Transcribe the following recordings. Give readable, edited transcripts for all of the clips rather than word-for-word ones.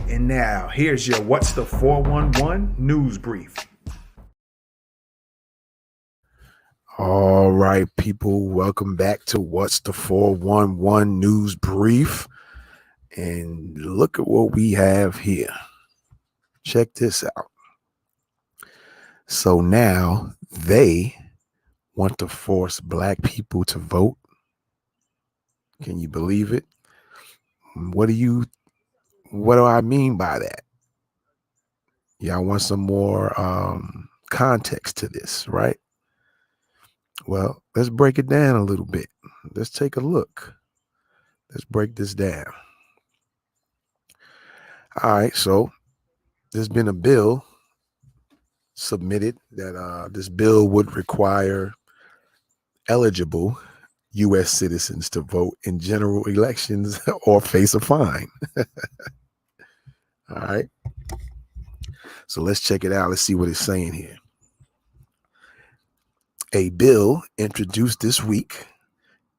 And now, here's your What's the 411 news brief. All right, people, welcome back to What's the 411 news brief. And look at what we have here. Check this out. So now they want to force black people to vote. Can you believe it? What do I mean by that? Y'all want some more context to this, right? Well, let's break it down a little bit. Let's take a look. Let's break this down. All right, so there's been a bill submitted that this bill would require eligible U.S. citizens to vote in general elections or face a fine. All right. So let's check it out. Let's see what it's saying here. A bill introduced this week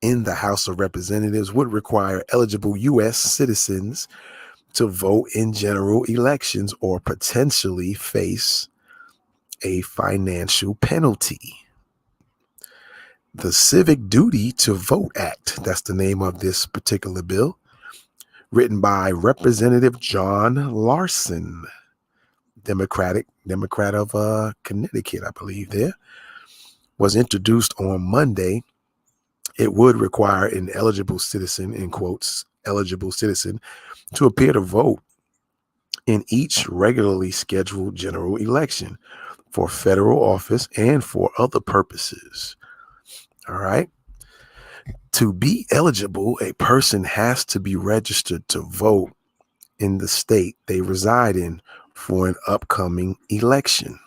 in the House of Representatives would require eligible U.S. citizens to vote in general elections or potentially face a financial penalty. The Civic Duty to Vote Act, that's the name of this particular bill, written by Representative John Larson, Democrat of Connecticut, I believe there, was introduced on Monday. It would require an eligible citizen, in quotes, eligible citizen, to appear to vote in each regularly scheduled general election for federal office and for other purposes. All right. To be eligible, a person has to be registered to vote in the state they reside in for an upcoming election.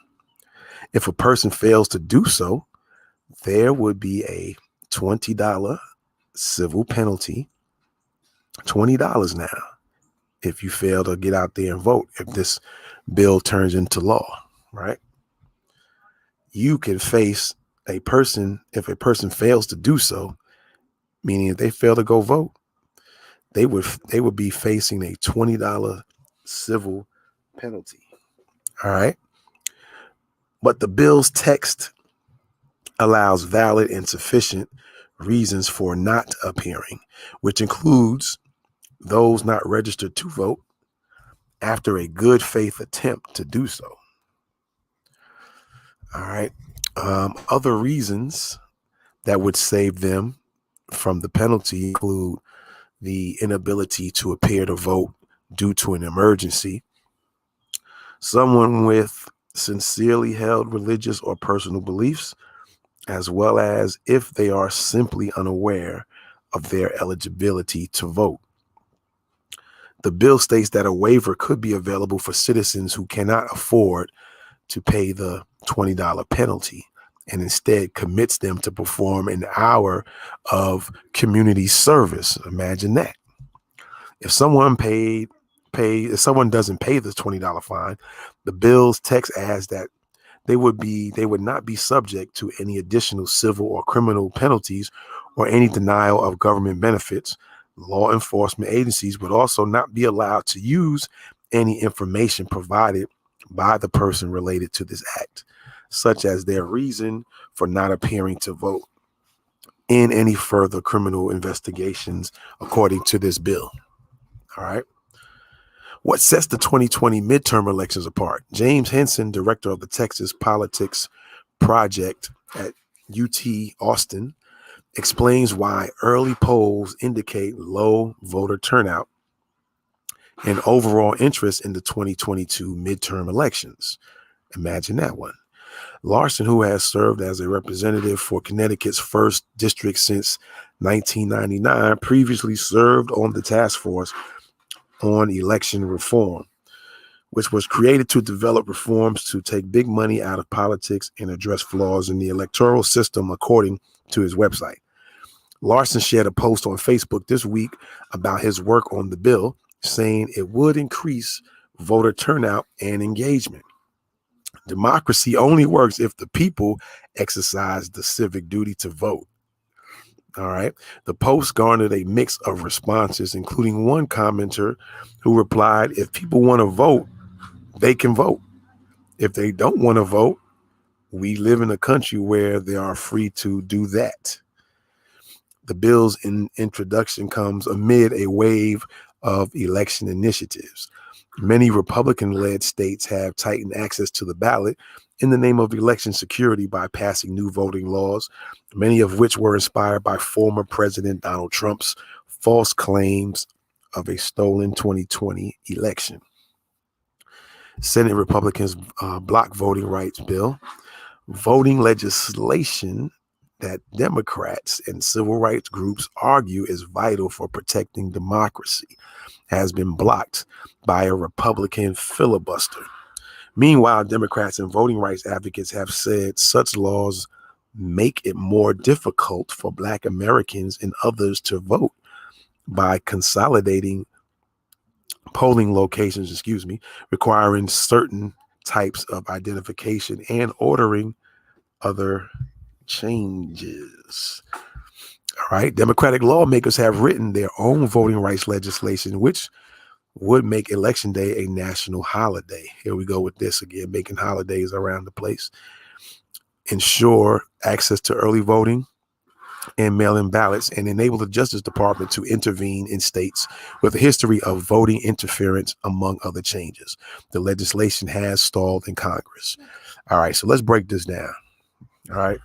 If a person fails to do so, there would be a $20 civil penalty. $20 now if you fail to get out there and vote, if this bill turns into law, right? You can face a person, if a person fails to do so, meaning if they fail to go vote, they would be facing a $20 civil penalty. All right. But the bill's text allows valid and sufficient reasons for not appearing, which includes those not registered to vote after a good faith attempt to do so. All right. Other reasons that would save them from the penalty include the inability to appear to vote due to an emergency, someone with sincerely held religious or personal beliefs, as well as if they are simply unaware of their eligibility to vote. The bill states that a waiver could be available for citizens who cannot afford to pay the $20 penalty and instead commits them to perform an hour of community service. Imagine that. If someone if someone doesn't pay the $20 fine, the bill's text adds that they would not be subject to any additional civil or criminal penalties or any denial of government benefits. Law enforcement agencies would also not be allowed to use any information provided by the person related to this act, such as their reason for not appearing to vote in any further criminal investigations, according to this bill. All right. What sets the 2020 midterm elections apart? James Henson, director of the Texas Politics Project at UT Austin, explains why early polls indicate low voter turnout and overall interest in the 2022 midterm elections. Imagine that one. Larson, who has served as a representative for Connecticut's 1st District since 1999, previously served on the task force on election reform, which was created to develop reforms to take big money out of politics and address flaws in the electoral system, according to his website. Larson shared a post on Facebook this week about his work on the bill, saying it would increase voter turnout and engagement. Democracy only works if the people exercise the civic duty to vote. All right. The post garnered a mix of responses, including one commenter who replied, if people want to vote, they can vote. If they don't want to vote, we live in a country where they are free to do that. The bill's introduction comes amid a wave of election initiatives. Many Republican-led states have tightened access to the ballot in the name of election security by passing new voting laws, many of which were inspired by former President Donald Trump's false claims of a stolen 2020 election. Senate Republicans block voting rights bill. Voting legislation that Democrats and civil rights groups argue is vital for protecting democracy has been blocked by a Republican filibuster. Meanwhile, Democrats and voting rights advocates have said such laws make it more difficult for Black Americans and others to vote by consolidating polling locations, requiring certain types of identification and ordering other changes. All right. Democratic lawmakers have written their own voting rights legislation, which would make Election Day a national holiday. Here we go with this again, making holidays around the place. Ensure access to early voting and mail-in ballots, and enable the Justice Department to intervene in states with a history of voting interference, among other changes. The legislation has stalled in Congress. All right, so let's break this down. All right.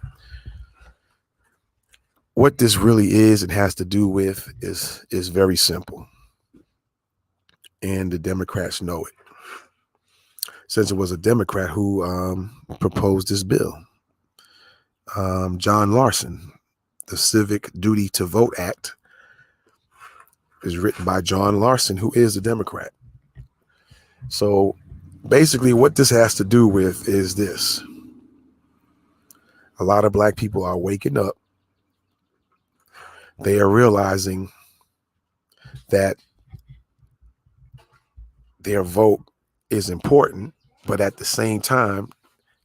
What this really is and has to do with is very simple. And the Democrats know it, since it was a Democrat who proposed this bill. John Larson, the Civic Duty to Vote Act, is written by John Larson, who is a Democrat. So basically what this has to do with is this. A lot of Black people are waking up. They are realizing that their vote is important, but at the same time,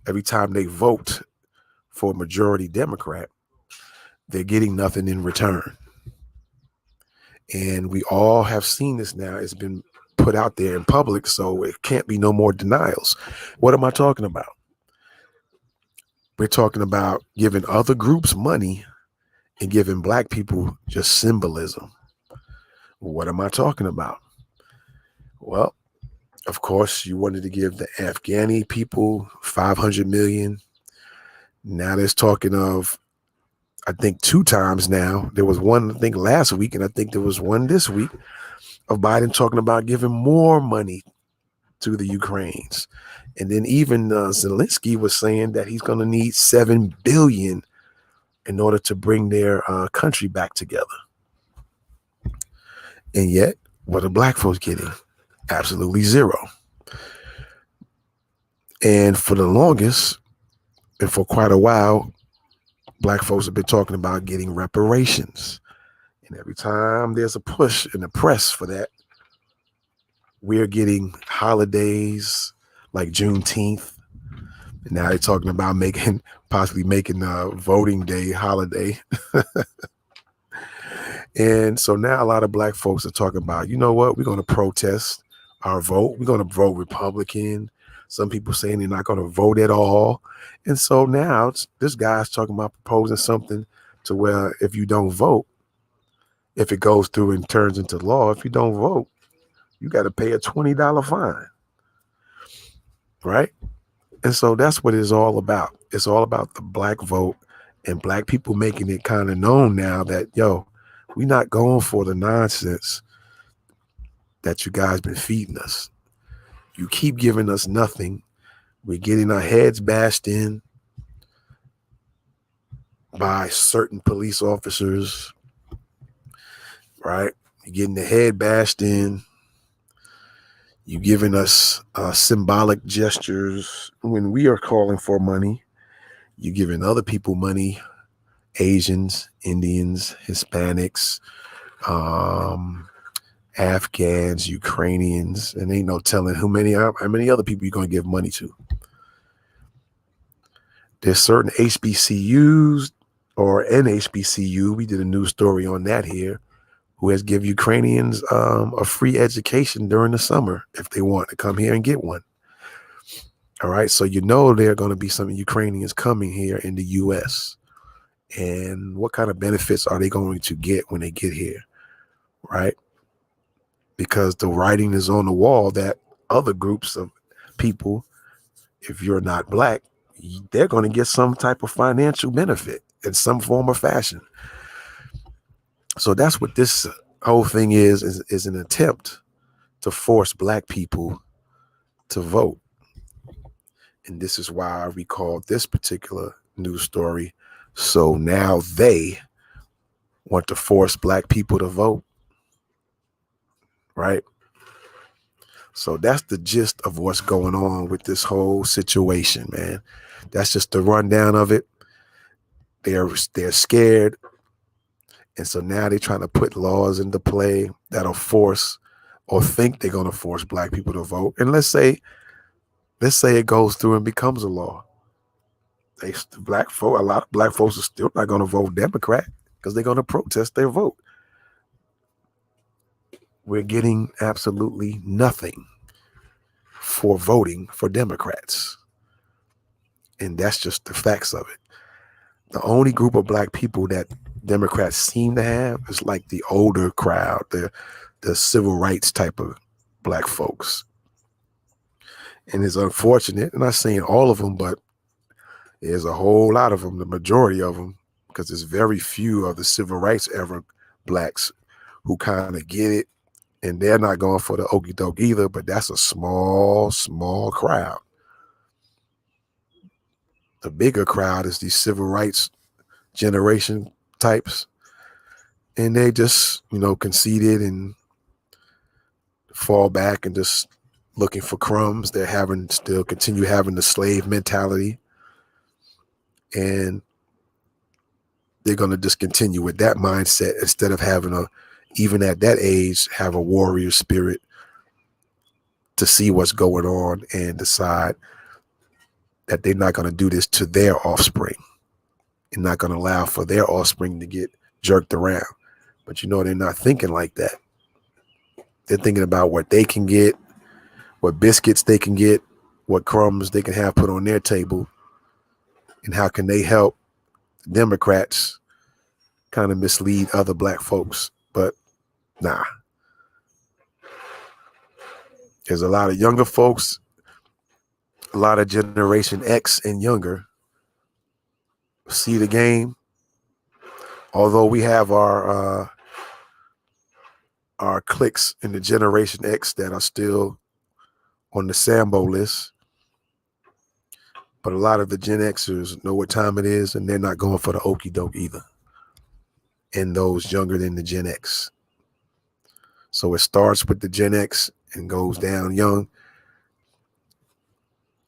every time they vote for a majority Democrat, they're getting nothing in return. And we all have seen this now. It's been put out there in public, so it can't be no more denials. What am I talking about? We're talking about giving other groups money and giving Black people just symbolism. What am I talking about? Well, of course, you wanted to give the Afghani people $500 million. Now there's talking of, I think 2 times now. There was one, I think last week, and I think there was one this week of Biden talking about giving more money to the Ukrainians. And then even Zelensky was saying that he's going to need $7 billion in order to bring their country back together. And yet, what are Black folks getting? Absolutely zero. And for the longest, and for quite a while, Black folks have been talking about getting reparations. And every time there's a push in the press for that, we're getting holidays like Juneteenth. And now they're talking about possibly making a voting day holiday. And so now a lot of Black folks are talking about, you know what, we're going to protest our vote. We're going to vote Republican. Some people saying they're not going to vote at all. And so now this guy's talking about proposing something to where if you don't vote, if it goes through and turns into law, if you don't vote, you got to pay a $20 fine. Right? And so that's what it's all about. It's all about the Black vote and Black people making it kind of known now that, yo, we're not going for the nonsense that you guys been feeding us. You keep giving us nothing. We're getting our heads bashed in by certain police officers, right? You're getting the head bashed in. You're giving us symbolic gestures when we are calling for money. You're giving other people money, Asians, Indians, Hispanics, Afghans, Ukrainians, and ain't no telling how many other people you're going to give money to. There's certain HBCUs or NHBCU, we did a news story on that here, who has give Ukrainians a free education during the summer if they want to come here and get one. All right, so there are going to be some Ukrainians coming here in the U.S. And what kind of benefits are they going to get when they get here, right? Because the writing is on the wall that other groups of people, if you're not black, they're going to get some type of financial benefit in some form or fashion. So that's what this whole thing is an attempt to force black people to vote. And this is why I recall this particular news story. So now they want to force black people to vote, right? So that's the gist of what's going on with this whole situation, man. That's just the rundown of it. They're scared. And so now they're trying to put laws into play that'll force or think they're going to force black people to vote. And let's say it goes through and becomes a law. A lot of black folks are still not going to vote Democrat because they're going to protest their vote. We're getting absolutely nothing for voting for Democrats. And that's just the facts of it. The only group of black people that Democrats seem to have is like the older crowd, the civil rights type of black folks. And it's unfortunate, I'm not saying all of them, but there's a whole lot of them, the majority of them, because there's very few of the civil rights era blacks who kind of get it. And they're not going for the okie doke either, but that's a small crowd. The bigger crowd is these civil rights generation types. And they just, conceded and fall back and just looking for crumbs. They're still continue having the slave mentality. And they're going to just continue with that mindset instead of having even at that age, have a warrior spirit to see what's going on and decide that they're not going to do this to their offspring and not going to allow for their offspring to get jerked around. But they're not thinking like that. They're thinking about what they can get, what biscuits they can get, what crumbs they can have put on their table, and how can they help Democrats kind of mislead other black folks. But nah. There's a lot of younger folks, a lot of Generation X and younger see the game. Although we have our cliques in the Generation X that are still on the Sambo list, but a lot of the Gen Xers know what time it is, and they're not going for the okie doke either. And those younger than the Gen X. So it starts with the Gen X and goes down young.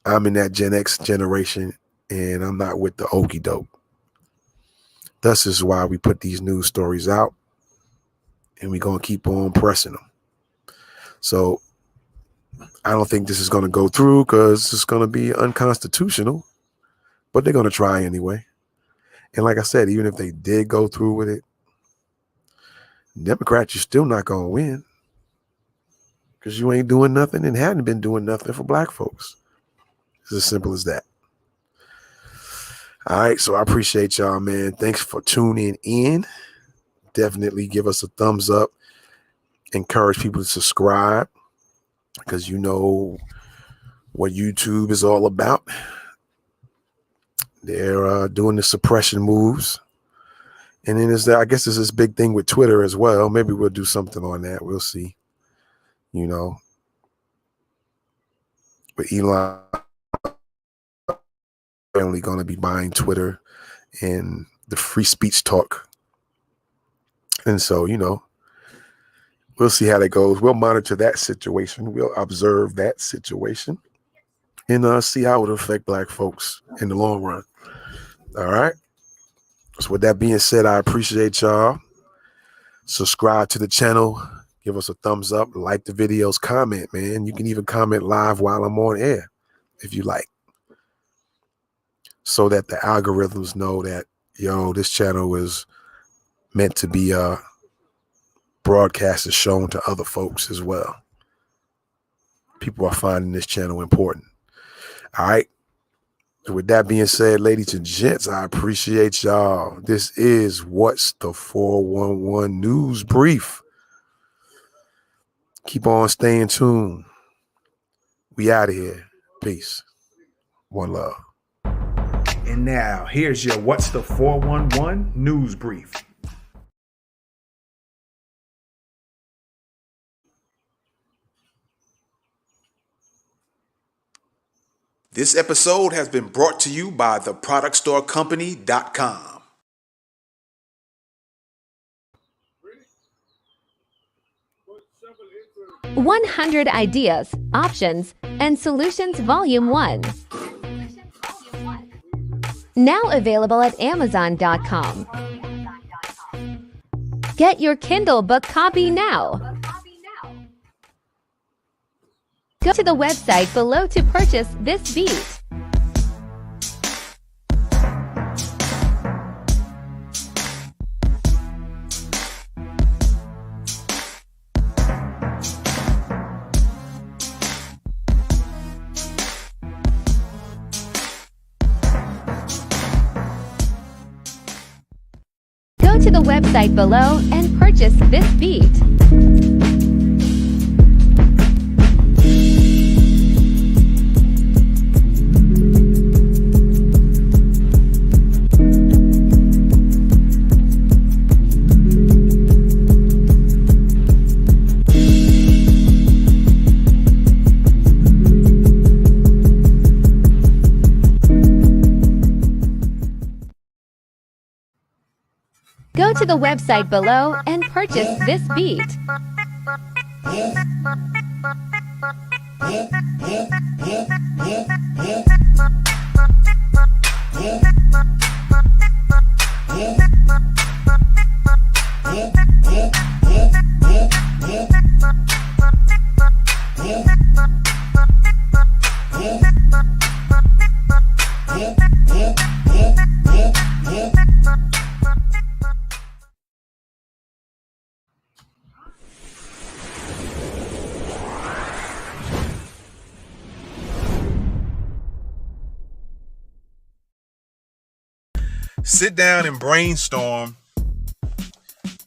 I'm in that Gen X generation, and I'm not with the okie doke. Thus is why we put these news stories out, and we're going to keep on pressing them. So I don't think this is going to go through because it's going to be unconstitutional, but they're going to try anyway. And like I said, even if they did go through with it, Democrats, you're still not going to win because you ain't doing nothing and hadn't been doing nothing for black folks. It's as simple as that. All right, so I appreciate y'all, man. Thanks for tuning in. Definitely give us a thumbs up. Encourage people to subscribe because you know what YouTube is all about. They're doing the suppression moves. And then I guess there's this big thing with Twitter as well. Maybe we'll do something on that. We'll see. But Elon only going to be buying Twitter and the free speech talk. And so, we'll see how that goes. We'll monitor that situation. We'll observe that situation and see how it will affect black folks in the long run. All right. So with that being said, I appreciate y'all. Subscribe to the channel. Give us a thumbs up. Like the videos. Comment, man. You can even comment live while I'm on air if you like, so that the algorithms know that Yo, this channel is meant to be broadcast and shown to other folks as well. People are finding this channel important. All right. With that being said, ladies and gents, I appreciate y'all. This is What's the 411 News Brief. Keep on staying tuned. We out of here. Peace. One love. And now, here's your What's the 411 News Brief. This episode has been brought to you by theproductstorecompany.com. 100 Ideas, Options, and Solutions Volume 1. Now available at Amazon.com. Get your Kindle book copy now. Go to the website below to purchase this beat. Go to the website below and purchase this beat. Go to the website below and purchase this beat. Sit down and brainstorm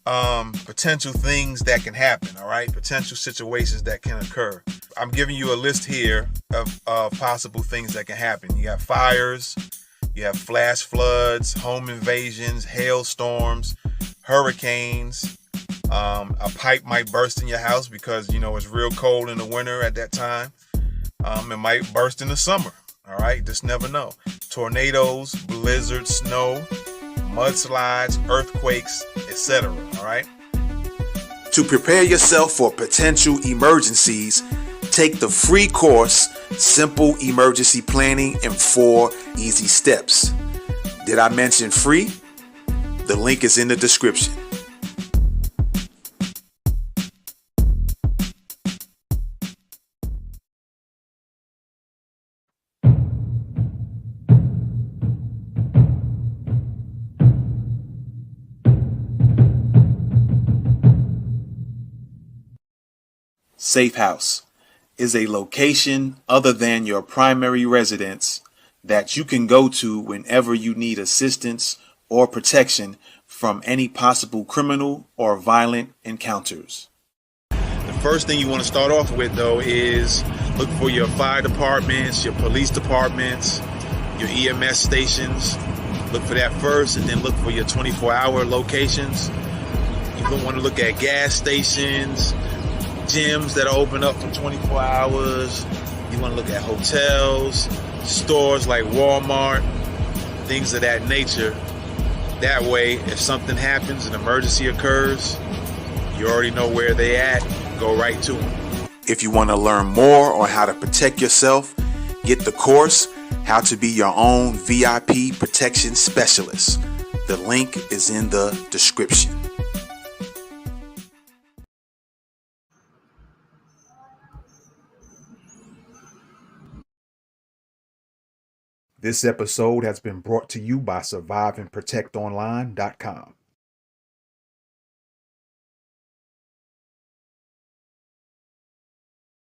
potential things that can happen, all right? Potential situations that can occur. I'm giving you a list here of possible things that can happen. You got fires, you have flash floods, home invasions, hailstorms, hurricanes. A pipe might burst in your house because, it's real cold in the winter at that time. It might burst in the summer, all right? Just never know. Tornadoes, blizzards, snow, mudslides, earthquakes, etc. All right. To prepare yourself for potential emergencies, take the free course, Simple Emergency Planning in 4 Easy Steps. Did I mention free? The link is in the description. Safe House is a location other than your primary residence that you can go to whenever you need assistance or protection from any possible criminal or violent encounters. The first thing you want to start off with, though, is look for your fire departments, your police departments, your EMS stations. Look for that first, and then look for your 24-hour locations. You don't want to look at gas stations, gyms that are open up for 24 hours. You want to look at hotels, stores like Walmart, things of that nature. That way, if something happens, an emergency occurs, you already know where they at. Go right to them. If you want to learn more on how to protect yourself, get the course, How to Be Your Own V.I.P Protection Specialist. The link is in the description. This episode has been brought to you by survivingprotectonline.com.